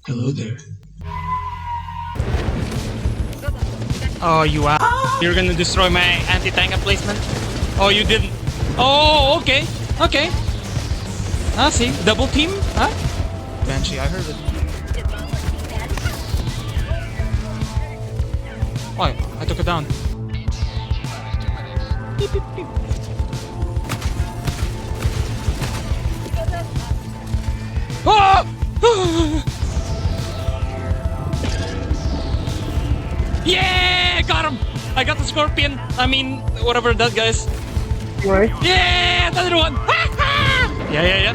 Hello there. Oh, you are. You're gonna destroy my anti-tank placement? Oh, you didn't. Oh, okay. Okay. Ah, see? Double team? Huh? Banshee, I heard it. Oh, I took it down. Beep, beep, beep. Oh! Yeah! Got him! I got the scorpion. I mean, whatever that guy's. Right. Yeah! Another one! Yeah.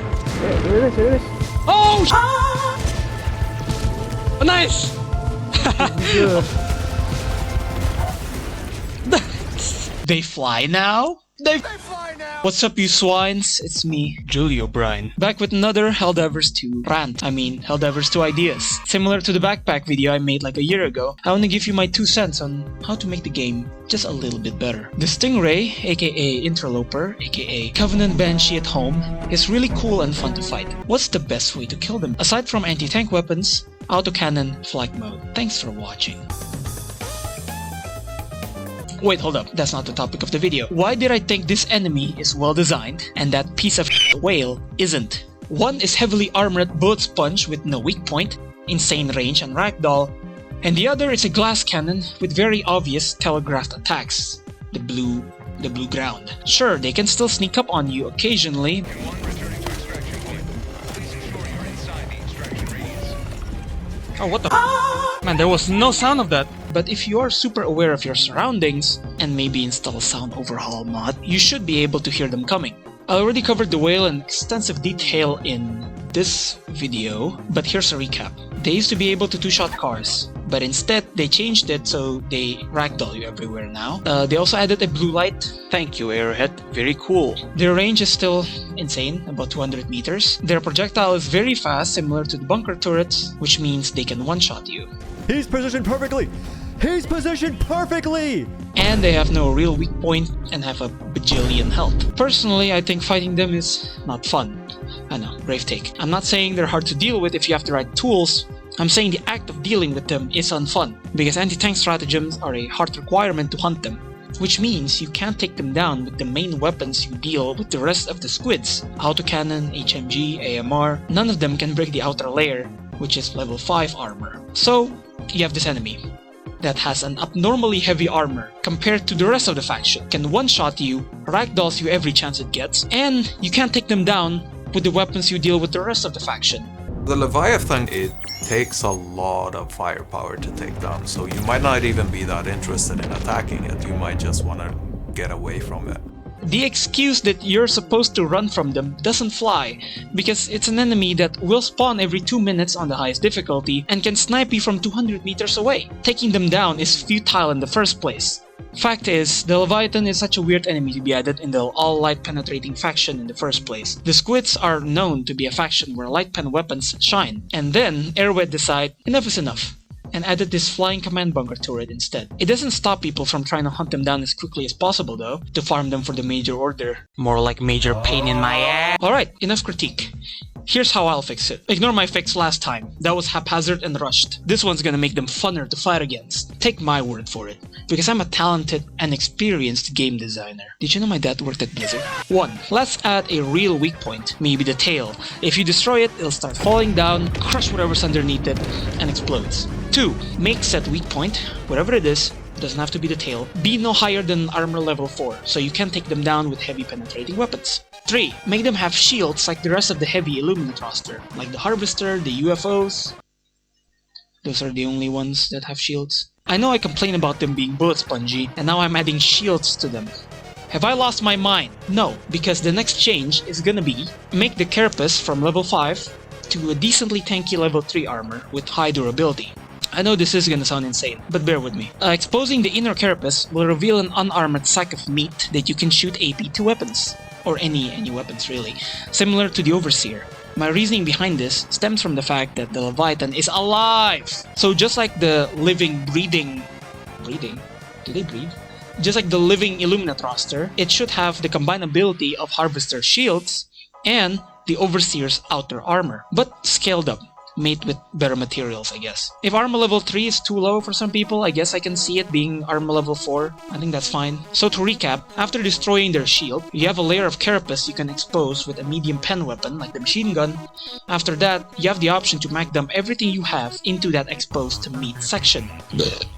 Here it is. Oh! Oh, nice! They fly now? They fly now! What's up, you swines? It's me, Julie O'Brien, back with another Helldivers 2 rant. I mean, Helldivers 2 ideas. Similar to the backpack video I made like a year ago, I want to give you my 2 cents on how to make the game just a little bit better. The Stingray, aka Interloper, aka Covenant Banshee at home, is really cool and fun to fight. What's the best way to kill them? Aside from anti-tank weapons, autocannon, flight mode. Thanks for watching. Wait, hold up, that's not the topic of the video. Why did I think this enemy is well designed and that piece of whale isn't? One is heavily armored bullet sponge with no weak point, insane range and ragdoll, and the other is a glass cannon with very obvious telegraphed attacks. The blue ground. Sure, they can still sneak up on you occasionally. Oh, what the Man, there was no sound of that. But if you are super aware of your surroundings, and maybe install a sound overhaul mod, you should be able to hear them coming. I already covered the whale in extensive detail in this video, but here's a recap. They used to be able to two-shot cars, but instead they changed it so they ragdoll you everywhere now. They also added a blue light. Thank you, Arrowhead. Very cool. Their range is still insane, about 200 meters. Their projectile is very fast, similar to the bunker turrets, which means they can one-shot you. He's positioned perfectly! He's positioned perfectly! And they have no real weak point and have a bajillion health. Personally, I think fighting them is not fun. I know, brave take. I'm not saying they're hard to deal with if you have the right tools. I'm saying the act of dealing with them is unfun, because anti-tank stratagems are a hard requirement to hunt them. Which means you can't take them down with the main weapons you deal with the rest of the squids. Autocannon, HMG, AMR, none of them can break the outer layer, which is level 5 armor. So, you have this enemy that has an abnormally heavy armor compared to the rest of the faction, can one-shot you, ragdolls you every chance it gets, and you can't take them down with the weapons you deal with the rest of the faction. The Leviathan, it takes a lot of firepower to take down, so you might not even be that interested in attacking it, you might just want to get away from it. The excuse that you're supposed to run from them doesn't fly, because it's an enemy that will spawn every 2 minutes on the highest difficulty and can snipe you from 200 meters away. Taking them down is futile in the first place. Fact is, the Leviathan is such a weird enemy to be added in the all-light penetrating faction in the first place. The squids are known to be a faction where light pen weapons shine, and then Airwed decide enough is enough, and added this flying command bunker turret instead. It doesn't stop people from trying to hunt them down as quickly as possible though, to farm them for the major order. More like major pain in my ass. Alright, enough critique. Here's how I'll fix it. Ignore my fix last time. That was haphazard and rushed. This one's gonna make them funner to fight against. Take my word for it, because I'm a talented and experienced game designer. Did you know my dad worked at Blizzard? 1. Let's add a real weak point, maybe the tail. If you destroy it, it'll start falling down, crush whatever's underneath it, and explodes. 2. Make said weak point, whatever it is, doesn't have to be the tail, be no higher than armor level 4, so you can take them down with heavy penetrating weapons. 3. Make them have shields like the rest of the heavy illuminate roster, like the Harvester, the UFOs. Those are the only ones that have shields. I know I complain about them being bullet spongy, and now I'm adding shields to them. Have I lost my mind? No, because the next change is gonna be make the Carapace from level 5 to a decently tanky level 3 armor with high durability. I know this is gonna sound insane, but bear with me. Exposing the inner carapace will reveal an unarmored sack of meat that you can shoot AP to weapons. Or any weapons really, similar to the Overseer. My reasoning behind this stems from the fact that the Leviathan is alive! So just like the living, breathing... Do they breathe? Just like the living Illuminate roster, it should have the combined ability of Harvester's shields and the Overseer's outer armor, but scaled up. mate with better materials, I guess. If armor level 3 is too low for some people, I guess I can see it being armor level 4. I think that's fine. So to recap, after destroying their shield, you have a layer of carapace you can expose with a medium pen weapon like the machine gun. After that, you have the option to mag dump everything you have into that exposed meat section.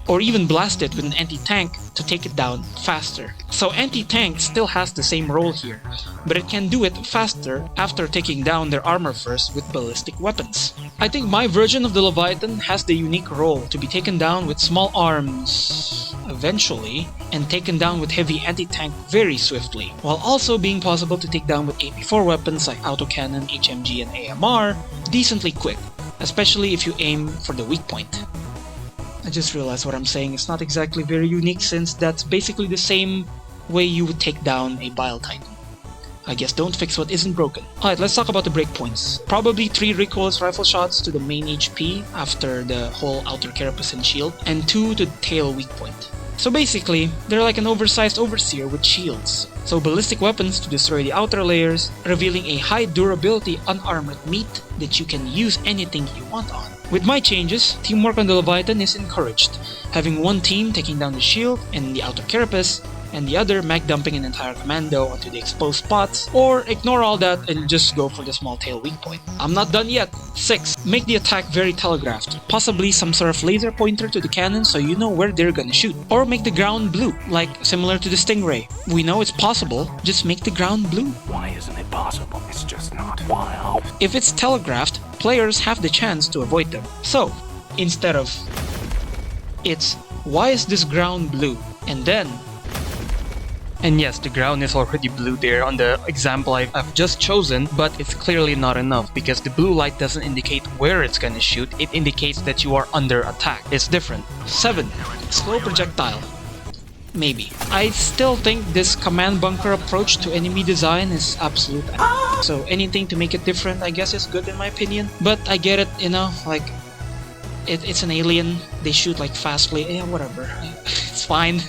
Or even blast it with an anti-tank to take it down faster. So anti-tank still has the same role here, but it can do it faster after taking down their armor first with ballistic weapons. I think my version of the Leviathan has the unique role to be taken down with small arms eventually, and taken down with heavy anti-tank very swiftly, while also being possible to take down with AP4 weapons like autocannon, HMG, and AMR decently quick, especially if you aim for the weak point. I just realized what I'm saying is not exactly very unique, since that's basically the same way you would take down a Bile Titan. I guess don't fix what isn't broken. Alright, let's talk about the breakpoints. Probably 3 recoilless rifle shots to the main HP after the whole outer carapace and shield, and 2 to the tail weak point. So basically, they're like an oversized overseer with shields. So ballistic weapons to destroy the outer layers, revealing a high durability unarmored meat that you can use anything you want on. With my changes, teamwork on the Leviathan is encouraged, having one team taking down the shield and the outer carapace, and the other mag dumping an entire commando onto the exposed spots, or ignore all that and just go for the small tail weak point. I'm not done yet. 6. Make the attack very telegraphed, possibly some sort of laser pointer to the cannon so you know where they're gonna shoot. Or make the ground blue, like similar to the Stingray. We know it's possible, just make the ground blue. Why isn't it possible? It's just not. Why? If it's telegraphed, players have the chance to avoid them. So, instead of it's why is this ground blue? And then and yes, the ground is already blue there on the example I've just chosen, but it's clearly not enough because the blue light doesn't indicate where it's gonna shoot, it indicates that you are under attack. It's different. 7. Slow projectile. Maybe. I still think this command bunker approach to enemy design is absolute so anything to make it different I guess is good in my opinion. But I get it, you know, like it's an alien, they shoot like fastly, yeah, whatever. It's fine.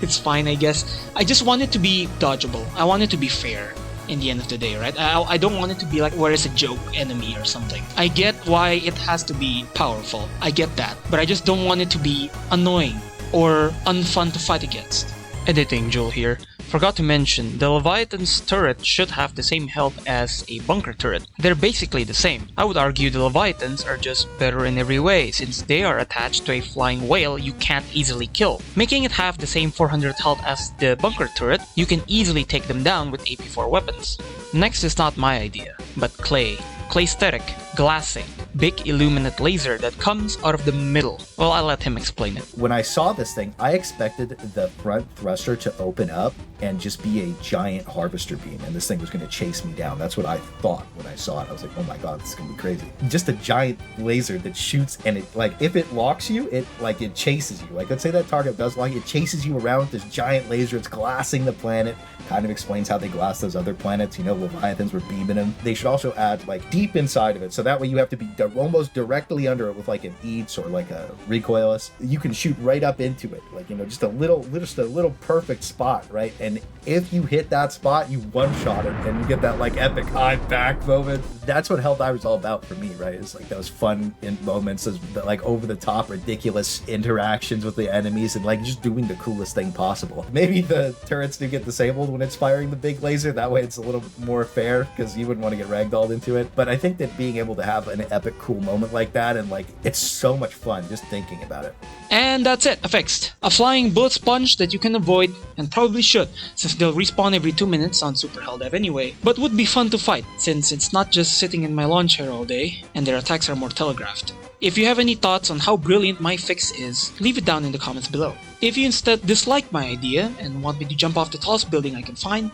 It's fine, I guess. I just want it to be dodgeable. I want it to be fair in the end of the day, right? I don't want it to be like where it's a joke enemy or something. I get why it has to be powerful. I get that. But I just don't want it to be annoying or unfun to fight against. Editing Joel here. Forgot to mention, the Leviathan's turret should have the same health as a bunker turret. They're basically the same. I would argue the Leviathans are just better in every way, since they are attached to a flying whale you can't easily kill. Making it have the same 400 health as the bunker turret, you can easily take them down with AP4 weapons. Next is not my idea, but Clay. Claystatic, glassing, big illuminate laser that comes out of the middle. Well, I'll let him explain it. When I saw this thing, I expected the front thruster to open up and just be a giant harvester beam, and this thing was going to chase me down. That's what I thought when I saw it. I was like, oh my god, this is going to be crazy. Just a giant laser that shoots, and it, like, if it locks you, it chases you. Like, let's say that target does lock you, it chases you around with this giant laser. It's glassing the planet. Kind of explains how they glass those other planets. You know, Leviathans were beaming them. They should also add, like, deep inside of it, so that way you have to be almost directly under it with, like, an EATS or, like, a recoilless. You can shoot right up into it, like, you know, just a little perfect spot, right? And if you hit that spot, you one-shot it, and you get that, like, epic I'm back moment. That's what Helldivers is all about for me, right? It's like those fun moments, those, like, over-the-top, ridiculous interactions with the enemies, and, like, just doing the coolest thing possible. Maybe the turrets do get disabled when it's firing the big laser, that way it's a little more fair, because you wouldn't want to get ragdolled into it. But I think that being able to have an epic cool moment like that, and, like, it's so much fun just thinking about it. And that's it, affixed. A flying bullet sponge that you can avoid, and probably should, since they'll respawn every 2 minutes on Super Helldive anyway, but would be fun to fight, since it's not just sitting in my lawn chair all day, and their attacks are more telegraphed. If you have any thoughts on how brilliant my fix is, leave it down in the comments below. If you instead dislike my idea, and want me to jump off the tallest building I can find,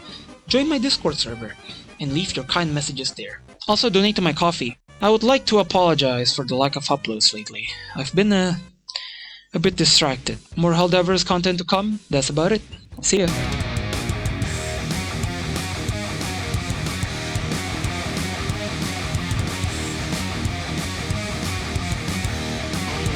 join my Discord server, and leave your kind messages there. Also donate to my coffee. I would like to apologize for the lack of uploads lately. I've been a bit distracted. More Helldivers content to come, that's about it. See ya.